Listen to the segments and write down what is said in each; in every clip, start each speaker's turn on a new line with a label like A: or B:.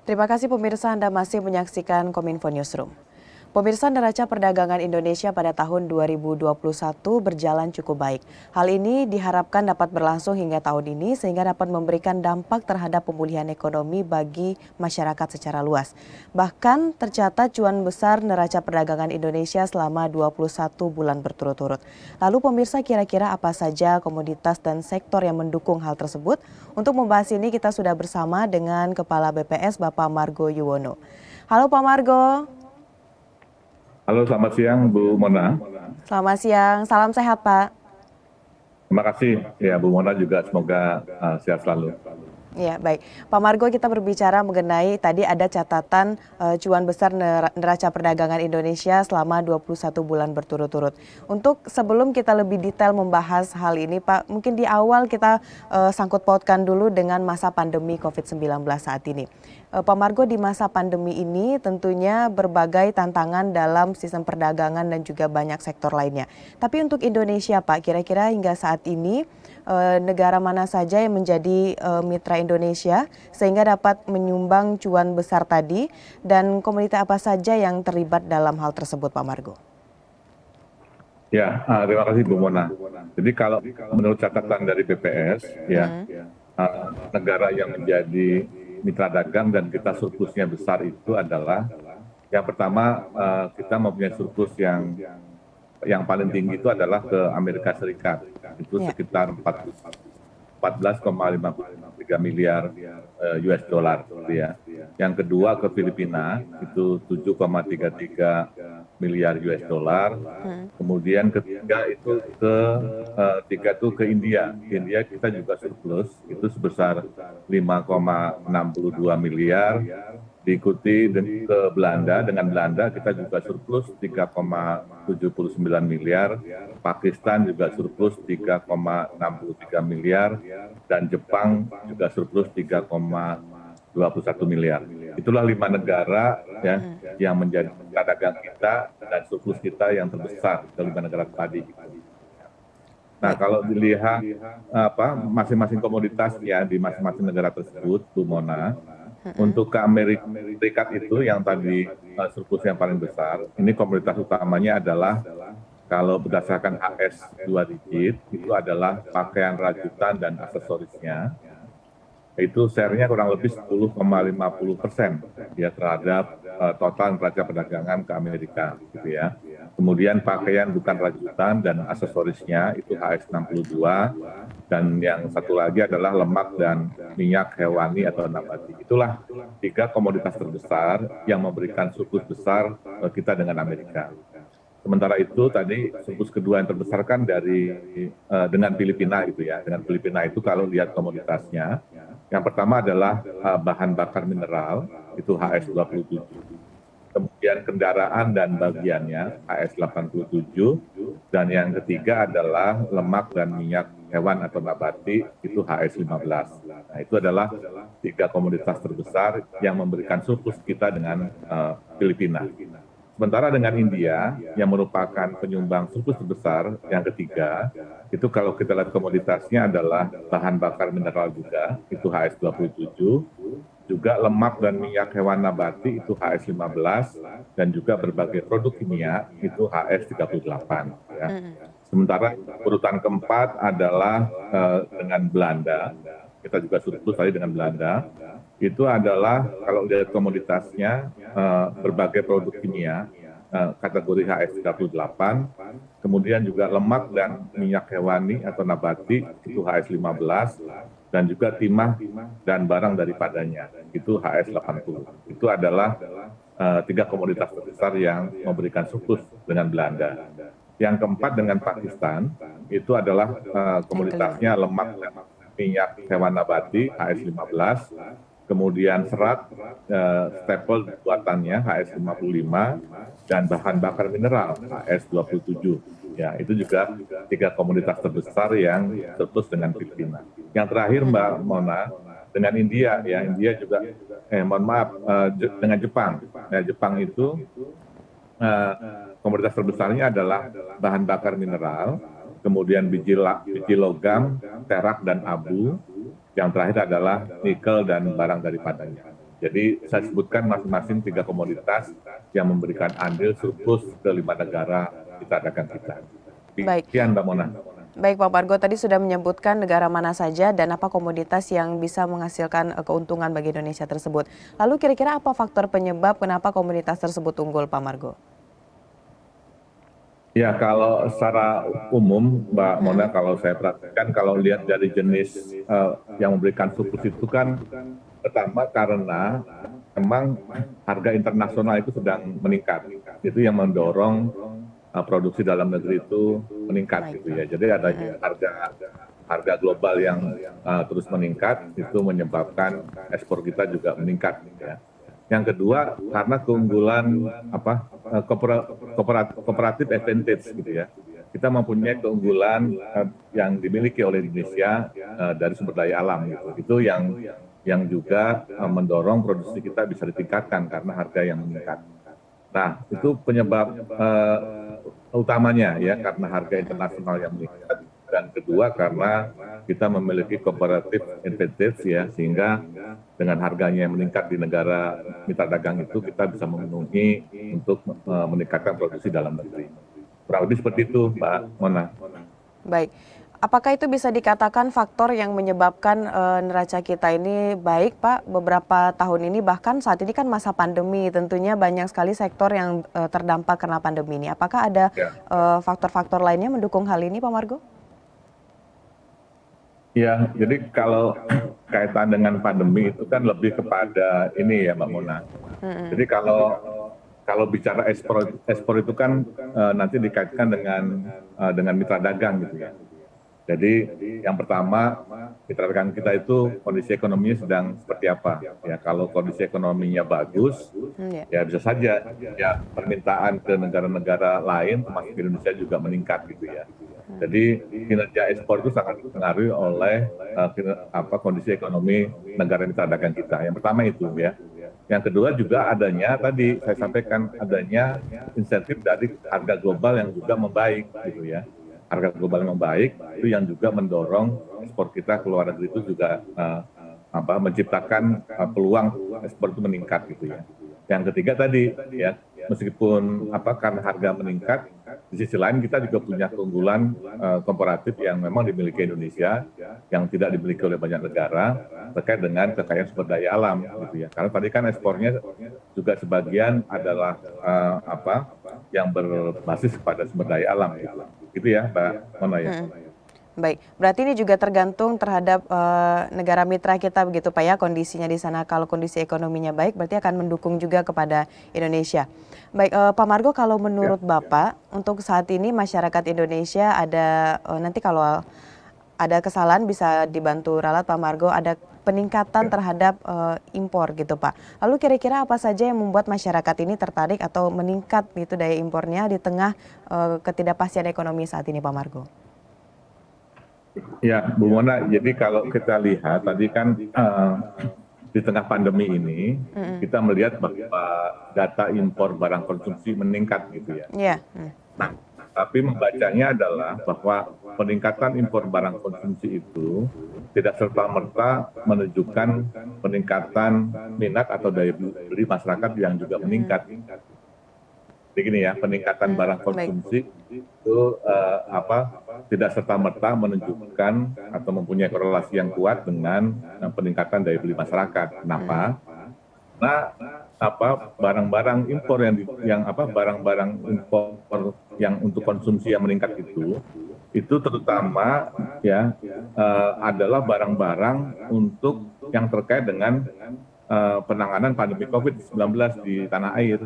A: Terima kasih pemirsa Anda masih menyaksikan Kominfo Newsroom. Pemirsa, neraca perdagangan Indonesia pada tahun 2021 berjalan cukup baik. Hal ini diharapkan dapat berlangsung hingga tahun ini sehingga dapat memberikan dampak terhadap pemulihan ekonomi bagi masyarakat secara luas. Bahkan tercatat cuan besar neraca perdagangan Indonesia selama 21 bulan berturut-turut. Lalu pemirsa, kira-kira apa saja komoditas dan sektor yang mendukung hal tersebut? Untuk membahas ini kita sudah bersama dengan Kepala BPS Bapak Margo Yuwono. Halo Pak Margo.
B: Halo, selamat siang Bu Mona.
A: Selamat siang, salam sehat Pak.
B: Terima kasih ya Bu Mona, juga semoga sehat selalu.
A: Ya, baik. Pak Margo, kita berbicara mengenai tadi ada catatan cuan besar neraca perdagangan Indonesia selama 21 bulan berturut-turut. Untuk sebelum kita lebih detail membahas hal ini Pak, mungkin di awal kita sangkut pautkan dulu dengan masa pandemi COVID-19 saat ini. Pak Margo, di masa pandemi ini tentunya berbagai tantangan dalam sistem perdagangan dan juga banyak sektor lainnya. Tapi untuk Indonesia Pak, kira-kira hingga saat ini negara mana saja yang menjadi mitra Indonesia sehingga dapat menyumbang cuan besar tadi, dan komoditas apa saja yang terlibat dalam hal tersebut Pak Margo?
B: Ya, terima kasih Bu Mona. Jadi kalau menurut catatan dari BPS, negara yang menjadi mitra dagang dan kita surplusnya besar itu adalah yang pertama, kita mempunyai surplus yang paling tinggi itu adalah ke Amerika Serikat, itu sekitar 14,53 miliar US dollar, ya. Yang kedua ke Filipina itu 7,33 miliar US dollar. Kemudian ketiga itu ke India. India kita juga surplus itu sebesar 5,62 miliar. Diikuti ke Belanda, dengan Belanda kita juga surplus 3,79 miliar, Pakistan juga surplus 3,63 miliar, dan Jepang juga surplus 3,21 miliar. Itulah 5 negara ya, yang menjadi mitra dagang kita dan surplus kita yang terbesar ke 5 negara tadi. Nah, kalau dilihat masing-masing komoditas ya di masing-masing negara tersebut, Bu Mona, untuk ke Amerika Serikat itu yang tadi surplus yang paling besar, ini komoditas utamanya adalah kalau berdasarkan HS 2 digit, itu adalah pakaian rajutan dan aksesorisnya. Itu share-nya kurang lebih 10,50% ya terhadap total neraca perdagangan ke Amerika, gitu ya. Kemudian pakaian bukan rajutan dan aksesorisnya itu HS 62, dan yang satu lagi adalah lemak dan minyak hewani atau nabati. Itulah 3 komoditas terbesar yang memberikan surplus besar kita dengan Amerika. Sementara itu tadi surplus kedua yang terbesar kan dengan Filipina gitu ya. Dengan Filipina itu kalau lihat komoditasnya, yang pertama adalah bahan bakar mineral itu HS 27. Kemudian kendaraan dan bagiannya HS 87, dan yang ketiga adalah lemak dan minyak hewan atau nabati itu HS 15. Nah, itu adalah 3 komoditas terbesar yang memberikan surplus kita dengan Filipina. Sementara dengan India yang merupakan penyumbang surplus terbesar yang ketiga, itu kalau kita lihat komoditasnya adalah bahan bakar mineral juga, itu HS 27, juga lemak dan minyak hewan nabati itu HS 15, dan juga berbagai produk kimia itu HS 38. Ya. Sementara urutan keempat adalah dengan Belanda, kita juga surplus tadi dengan Belanda, itu adalah kalau lihat komoditasnya berbagai produk kimia, kategori HS 38, kemudian juga lemak dan minyak hewani atau nabati itu HS 15, dan juga timah dan barang daripadanya itu HS 80. Itu adalah 3 komoditas terbesar yang memberikan surplus dengan Belanda. Yang keempat dengan Pakistan itu adalah komoditasnya lemak dan minyak hewan nabati HS 15, kemudian serat staple buatannya HS 55, dan bahan bakar mineral HS 27. Ya, itu juga 3 komoditas terbesar yang surplus dengan Filipina. Yang terakhir Mbak Mona, dengan India ya, India juga dengan Jepang. Ya, Jepang itu komoditas terbesarnya adalah bahan bakar mineral, kemudian biji logam, perak dan abu. Yang terakhir adalah nikel dan barang daripadanya. Jadi saya sebutkan masing-masing 3 komoditas yang memberikan andil surplus ke 5 negara mitra dagang kita.
A: Baik.
B: Demikian Mbak Mona.
A: Baik Pak Margo, tadi sudah menyebutkan negara mana saja dan apa komoditas yang bisa menghasilkan keuntungan bagi Indonesia tersebut. Lalu kira-kira apa faktor penyebab kenapa komoditas tersebut unggul Pak Margo?
B: Ya, kalau secara umum, Mbak Mona, kalau saya perhatikan, kalau lihat dari jenis yang memberikan surplus itu kan, pertama karena memang harga internasional itu sedang meningkat. Itu yang mendorong produksi dalam negeri itu meningkat gitu ya. Jadi adanya harga global yang terus meningkat itu menyebabkan ekspor kita juga meningkat ya. Yang kedua karena keunggulan cooperative advantage gitu ya. Kita mempunyai keunggulan yang dimiliki oleh Indonesia dari sumber daya alam gitu. Itu yang juga mendorong produksi kita bisa ditingkatkan karena harga yang meningkat. Nah, itu penyebab utamanya ya karena harga internasional yang meningkat, dan kedua karena kita memiliki cooperative advantage ya, sehingga dengan harganya yang meningkat di negara mitra dagang itu kita bisa memenuhi untuk meningkatkan produksi dalam negeri. Kurang lebih seperti itu Mbak Mona.
A: Baik. Apakah itu bisa dikatakan faktor yang menyebabkan neraca kita ini baik, Pak, beberapa tahun ini, bahkan saat ini kan masa pandemi, tentunya banyak sekali sektor yang terdampak karena pandemi ini. Apakah ada faktor-faktor lainnya mendukung hal ini, Pak Margo?
B: Ya, jadi kalau kaitan dengan pandemi itu kan lebih kepada ini ya Mbak Mona. Jadi kalau bicara ekspor itu kan nanti dikaitkan dengan mitra dagang gitu ya. Jadi yang pertama mitra dagang kita itu kondisi ekonominya sedang seperti apa ya. Kalau kondisi ekonominya bagus ya bisa saja ya permintaan ke negara-negara lain termasuk Indonesia juga meningkat gitu ya. Jadi kinerja ekspor itu sangat dipengaruhi oleh kondisi ekonomi negara mitra dagang kita. Yang pertama itu ya. Yang kedua juga adanya tadi saya sampaikan adanya insentif dari harga global yang juga membaik gitu ya. Harga global yang membaik itu yang juga mendorong ekspor kita ke luar negeri itu juga menciptakan peluang ekspor itu meningkat gitu ya. Yang ketiga tadi ya meskipun karena harga meningkat, di sisi lain kita juga punya keunggulan komparatif yang memang dimiliki Indonesia yang tidak dimiliki oleh banyak negara terkait dengan kekayaan sumber daya alam gitu ya. Karena tadi kan ekspornya juga sebagian adalah yang berbasis kepada sumber daya alam gitu. Gitu ya Mbak Mona ya.
A: Baik, berarti ini juga tergantung terhadap negara mitra kita begitu Pak ya, kondisinya di sana. Kalau kondisi ekonominya baik berarti akan mendukung juga kepada Indonesia. Baik, Pak Margo, kalau menurut Bapak untuk saat ini masyarakat Indonesia ada nanti kalau ada kesalahan bisa dibantu ralat Pak Margo, ada peningkatan terhadap impor gitu Pak. Lalu kira-kira apa saja yang membuat masyarakat ini tertarik atau meningkat gitu daya impornya di tengah ketidakpastian ekonomi saat ini Pak Margo?
B: Ya, Bu Mona, jadi kalau kita lihat tadi kan di tengah pandemi ini kita melihat bahwa data impor barang konsumsi meningkat gitu ya.
A: Iya.
B: Nah, tapi membacanya adalah bahwa peningkatan impor barang konsumsi itu tidak serta-merta menunjukkan peningkatan minat atau daya beli masyarakat yang juga meningkat. Begini ya, peningkatan barang konsumsi itu tidak serta-merta menunjukkan atau mempunyai korelasi yang kuat dengan peningkatan daya beli masyarakat. Kenapa? Nah, barang-barang impor barang-barang impor yang untuk konsumsi yang meningkat itu terutama ya adalah barang-barang untuk yang terkait dengan penanganan pandemi COVID-19 di tanah air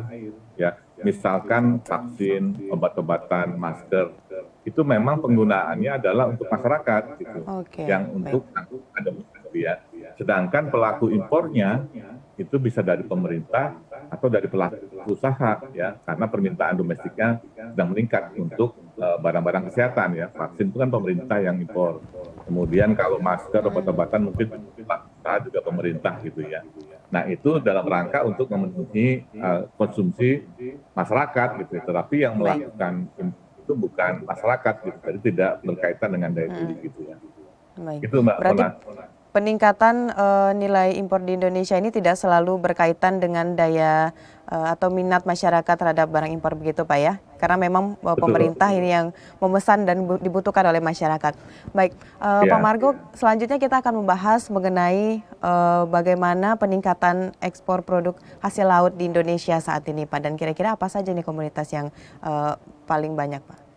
B: ya. Misalkan vaksin, obat-obatan, masker, itu memang penggunaannya adalah untuk masyarakat gitu, yang untuk pandemi ya. Sedangkan pelaku impornya itu bisa dari pemerintah atau dari pelaku usaha ya, karena permintaan domestiknya sedang meningkat untuk barang-barang kesehatan ya. Vaksin itu kan pemerintah yang impor. Kemudian kalau masker, obat-obatan mungkin usaha juga pemerintah gitu ya. Nah itu dalam rangka untuk memenuhi konsumsi masyarakat gitu, tetapi yang melakukan itu bukan masyarakat gitu, jadi tidak berkaitan dengan daya beli gitu ya.
A: Baik.
B: Itu Mbak Mona.
A: peningkatan nilai impor di Indonesia ini tidak selalu berkaitan dengan daya atau minat masyarakat terhadap barang impor begitu Pak ya? Karena memang
B: Betul.
A: pemerintah ini yang memesan dan dibutuhkan oleh masyarakat. Baik, Pak
B: Ya.
A: Margo, selanjutnya kita akan membahas mengenai bagaimana peningkatan ekspor produk hasil laut di Indonesia saat ini Pak. Dan kira-kira apa saja nih komoditas yang paling banyak Pak?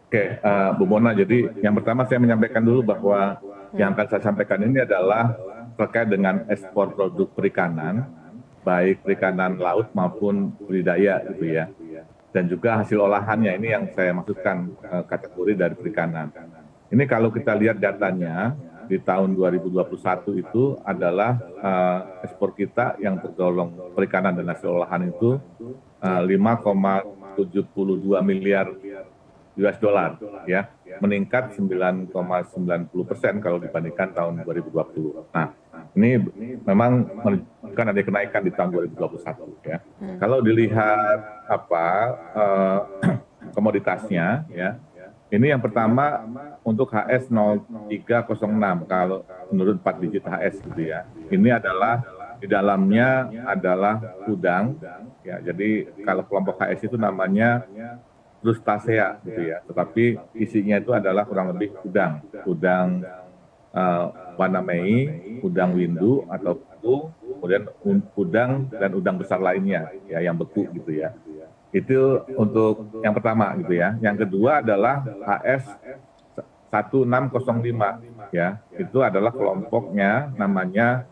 B: Oke, Bu Mona, jadi yang pertama saya menyampaikan dulu bahwa yang akan saya sampaikan ini adalah terkait dengan ekspor produk perikanan, baik perikanan laut maupun budidaya gitu ya. Dan juga hasil olahannya ini yang saya maksudkan kategori dari perikanan. Ini kalau kita lihat datanya di tahun 2021 itu adalah ekspor kita yang tergolong perikanan dan hasil olahan itu 5,72 miliar US dollar ya, meningkat 9,90% kalau dibandingkan tahun 2020. Nah, ini memang menunjukkan ada kenaikan di tahun 2021 ya. Kalau dilihat komoditasnya ya, ini yang pertama untuk HS 0306 kalau menurut 4 digit HS gitu ya. Ini adalah di dalamnya adalah udang ya. Jadi kalau kelompok HS itu namanya Crustacea gitu ya, tetapi isinya itu adalah kurang lebih udang warna mei, udang windu atau beku, kemudian udang dan udang besar lainnya ya yang beku gitu ya. Itu untuk yang pertama gitu ya. Yang kedua adalah HS 1605 ya, itu adalah kelompoknya namanya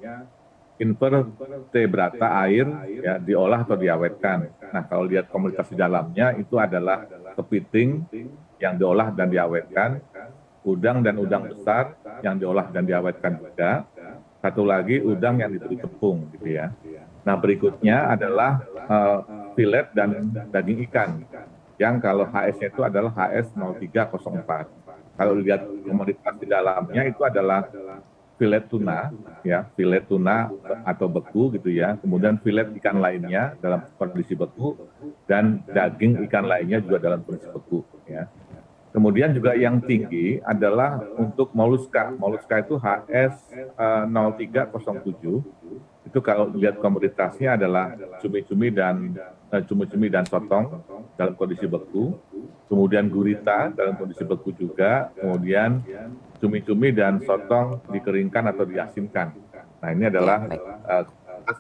B: invertebrata air ya, diolah atau diawetkan. Nah, kalau lihat komoditas di dalamnya itu adalah kepiting yang diolah dan diawetkan, udang dan udang besar yang diolah dan diawetkan juga. Satu lagi udang yang diberi tepung gitu ya. Nah, berikutnya adalah filet dan daging ikan yang kalau HS-nya itu adalah HS 0304. Kalau lihat komoditas di dalamnya itu adalah filet tuna, ya, filet tuna atau beku gitu ya. Kemudian filet ikan lainnya dalam kondisi beku dan daging ikan lainnya juga dalam kondisi beku. Ya. Kemudian juga yang tinggi adalah untuk moluska. Moluska itu HS 0307. Itu kalau lihat komoditasnya adalah cumi-cumi dan sotong dalam kondisi beku. Kemudian gurita dalam kondisi beku juga. Kemudian cumi-cumi dan sotong dikeringkan atau diasinkan. Nah, ini adalah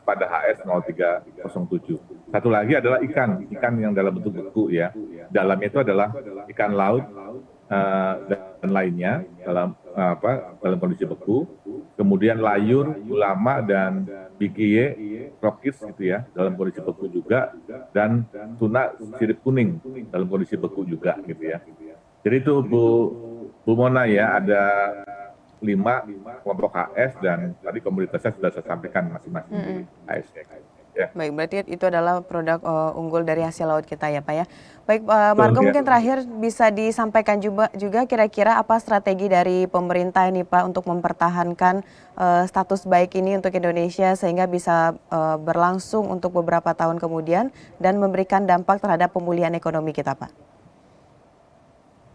B: pada HS 0307. Satu lagi adalah ikan yang dalam bentuk beku ya. Dalamnya itu adalah ikan laut dan lainnya dalam kondisi beku. Kemudian layur, ulama dan bikiye, krokis gitu ya, dalam kondisi beku juga, dan tuna sirip kuning dalam kondisi beku juga gitu ya. Jadi itu Bu Mona ya, ada 5 kelompok HS dan tadi komoditasnya sudah saya sampaikan masing-masing HS. Ya.
A: Baik, berarti itu adalah produk unggul dari hasil laut kita ya Pak ya. Baik, Margo, mungkin terakhir bisa disampaikan juga kira-kira apa strategi dari pemerintah ini Pak untuk mempertahankan status baik ini untuk Indonesia sehingga bisa berlangsung untuk beberapa tahun kemudian dan memberikan dampak terhadap pemulihan ekonomi kita Pak.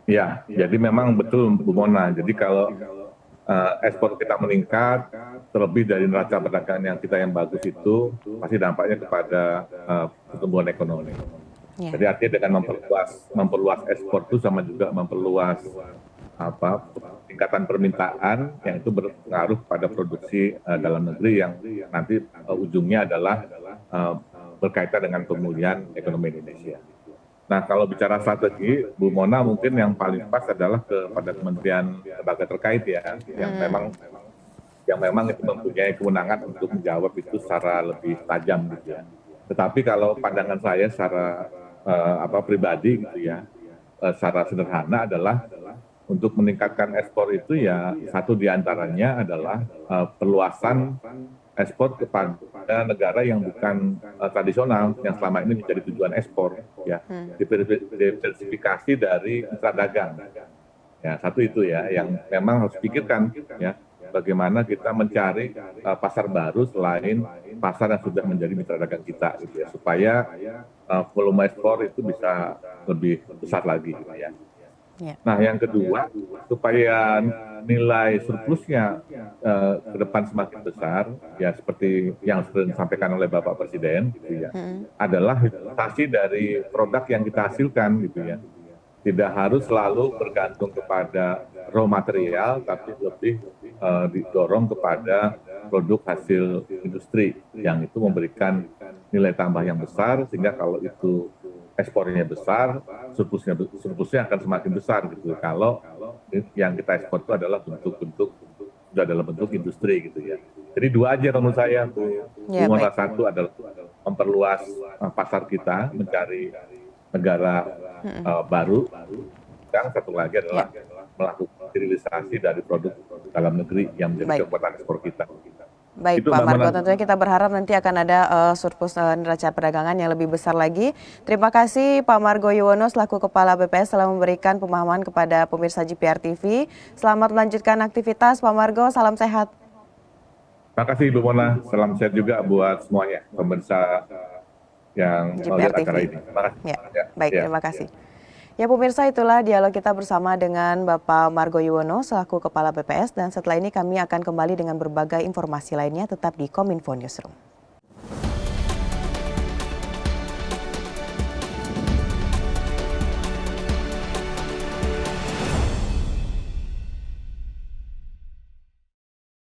B: Ya, jadi memang betul Bu Mona. Jadi kalau ekspor kita meningkat, terlebih dari neraca perdagangan yang kita yang bagus itu, pasti dampaknya kepada pertumbuhan ekonomi. Yeah. Jadi artinya dengan memperluas ekspor itu sama juga memperluas tingkatan permintaan yang itu berpengaruh pada produksi dalam negeri yang nanti ujungnya adalah berkaitan dengan pemulihan ekonomi Indonesia. Nah, kalau bicara strategi, Bu Mona mungkin yang paling pas adalah kepada Kementerian Lembaga terkait ya, yang memang itu mempunyai kewenangan untuk menjawab itu secara lebih tajam gitu ya. Tetapi kalau pandangan saya secara pribadi gitu ya, secara sederhana adalah untuk meningkatkan ekspor itu ya satu diantaranya adalah perluasan ekspor kepada negara yang bukan tradisional yang selama ini menjadi tujuan ekspor ya, diversifikasi dari mitra dagang ya, satu itu ya yang memang harus pikirkan ya, bagaimana kita mencari pasar baru selain pasar yang sudah menjadi mitra dagang kita gitu ya, supaya volume ekspor itu bisa lebih besar lagi gitu ya.
A: Ya.
B: Nah, yang kedua, supaya nilai surplusnya ke depan semakin besar, ya seperti yang sering disampaikan oleh Bapak Presiden, gitu ya, adalah investasi dari produk yang kita hasilkan, gitu ya. Tidak harus selalu bergantung kepada raw material, tapi lebih didorong kepada produk hasil industri yang itu memberikan nilai tambah yang besar, sehingga kalau itu ekspornya besar, surplusnya akan semakin besar gitu. Kalau yang kita ekspor itu adalah bentuk-bentuk sudah dalam bentuk industri gitu ya. Jadi dua aja menurut saya, Bu
A: Ya,
B: Mona.
A: baik.
B: Satu adalah memperluas pasar kita, mencari negara baru. Yang satu lagi
A: Ya,
B: adalah melakukan sterilisasi dari produk dalam negeri yang menjadi
A: baik.
B: kekuatan ekspor kita.
A: Baik,
B: Itu
A: Pak
B: Mbak Mona.
A: Margo, tentunya kita berharap nanti akan ada surplus neraca perdagangan yang lebih besar lagi. Terima kasih Pak Margo Yuwono selaku Kepala BPS telah memberikan pemahaman kepada pemirsa GPR TV. Selamat melanjutkan aktivitas Pak Margo, salam sehat.
B: Terima kasih Ibu Mona, salam sehat juga buat semuanya, pemirsa yang
A: GPR
B: melihat
A: TV.
B: acara ini. Terima kasih.
A: Ya,
B: Ya,
A: baik,
B: ya.
A: terima kasih. Ya pemirsa, itulah dialog kita bersama dengan Bapak Margo Yuwono selaku Kepala BPS, dan setelah ini kami akan kembali dengan berbagai informasi lainnya tetap di Kominfo Newsroom.